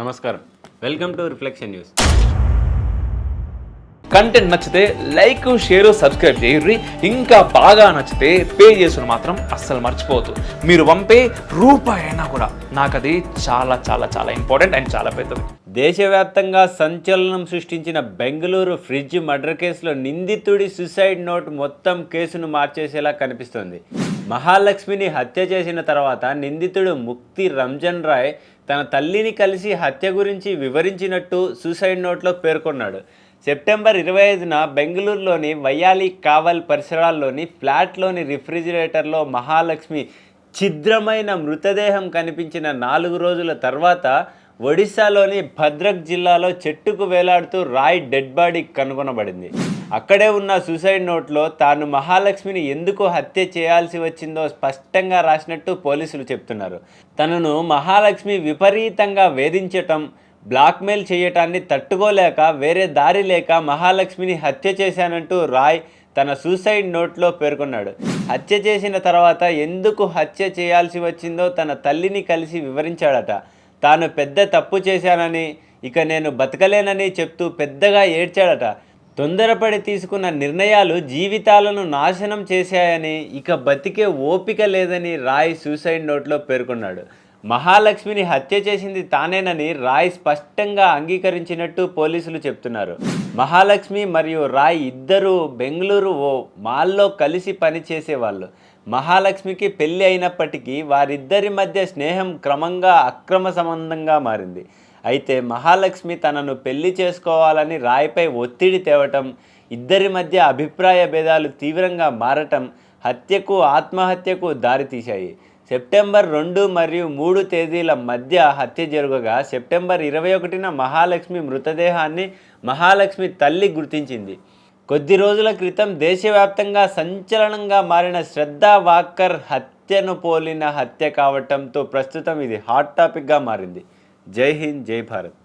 నమస్కారం. Welcome to reflection news. Content నచ్చితే like, share, subscribe చేయండి. ఇంకా బాగా నచ్చితే పే చేసుకుని మాత్రం అస్సలు మర్చిపోవద్దు. మీరు పంపే రూపాయి అయినా కూడా నాకు అది చాలా చాలా చాలా ఇంపార్టెంట్ అండ్ చాలా పెద్దది. దేశవ్యాప్తంగా సంచలనం సృష్టించిన బెంగళూరు ఫ్రిడ్జ్ మర్డర్ కేసులో నిందితుడి సూసైడ్ నోట్ మొత్తం కేసును మార్చేసేలా కనిపిస్తోంది. మహాలక్ష్మిని హత్య చేసిన తర్వాత నిందితుడు ముక్తి రంజన్ రాయ్ తన తల్లిని కలిసి హత్య గురించి వివరించినట్టు సూసైడ్ నోట్లో పేర్కొన్నాడు. సెప్టెంబర్ 25న బెంగళూరులోని వయ్యాలి కావల్ పరిసరాల్లోని ఫ్లాట్లోని రిఫ్రిజిరేటర్లో మహాలక్ష్మి ఛిద్రమైన మృతదేహం కనిపించిన 4 రోజుల తర్వాత ఒడిశాలోని భద్రక్ జిల్లాలో చెట్టుకు వేలాడుతూ రాయ్ డెడ్ బాడీ కనుగొనబడింది. అక్కడే ఉన్న సూసైడ్ నోట్లో తాను మహాలక్ష్మిని ఎందుకు హత్య చేయాల్సి వచ్చిందో స్పష్టంగా రాసినట్టు పోలీసులు చెప్తున్నారు. తనను మహాలక్ష్మి విపరీతంగా వేధించటం, బ్లాక్మెయిల్ చేయటాన్ని తట్టుకోలేక వేరే దారి లేక మహాలక్ష్మిని హత్య చేశానంటూ రాయ్ తన సూసైడ్ నోట్లో పేర్కొన్నాడు. హత్య చేసిన తర్వాత ఎందుకు హత్య చేయాల్సి వచ్చిందో తన తల్లిని కలిసి వివరించాడట. తాను పెద్ద తప్పు చేశానని, ఇక నేను బతకలేనని చెప్తూ పెద్దగా ఏడ్చాడట. తొందరపడి తీసుకున్న నిర్ణయాలు జీవితాలను నాశనం చేశాయని, ఇక బతికే ఓపిక లేదని రాయ్ సూసైడ్ నోట్లో పేర్కొన్నాడు. మహాలక్ష్మిని హత్య చేసింది తానేనని రాయ్ స్పష్టంగా అంగీకరించినట్టు పోలీసులు చెప్తున్నారు. మహాలక్ష్మి మరియు రాయ్ ఇద్దరూ బెంగళూరు ఓ మాల్లో కలిసి పనిచేసేవాళ్ళు. మహాలక్ష్మికి పెళ్ళి అయినప్పటికీ వారిద్దరి మధ్య స్నేహం క్రమంగా అక్రమ సంబంధంగా మారింది. అయితే మహాలక్ష్మి తనను పెళ్లి చేసుకోవాలని రాయ్పై ఒత్తిడి తేవటం, ఇద్దరి మధ్య అభిప్రాయ భేదాలు తీవ్రంగా మారటం హత్యకు, ఆత్మహత్యకు దారితీశాయి. సెప్టెంబర్ 2 మరియు 3 తేదీల మధ్య హత్య జరగగా సెప్టెంబర్ 21న మహాలక్ష్మి మృతదేహాన్ని మహాలక్ష్మి తల్లి గుర్తించింది. కొద్ది రోజుల క్రితం దేశవ్యాప్తంగా సంచలనంగా మారిన శ్రద్ధా వాకర్ హత్యను పోలిన హత్య కావటంతో ప్రస్తుతం ఇది హాట్ టాపిక్గా మారింది. జై హింద్, జై భారత్.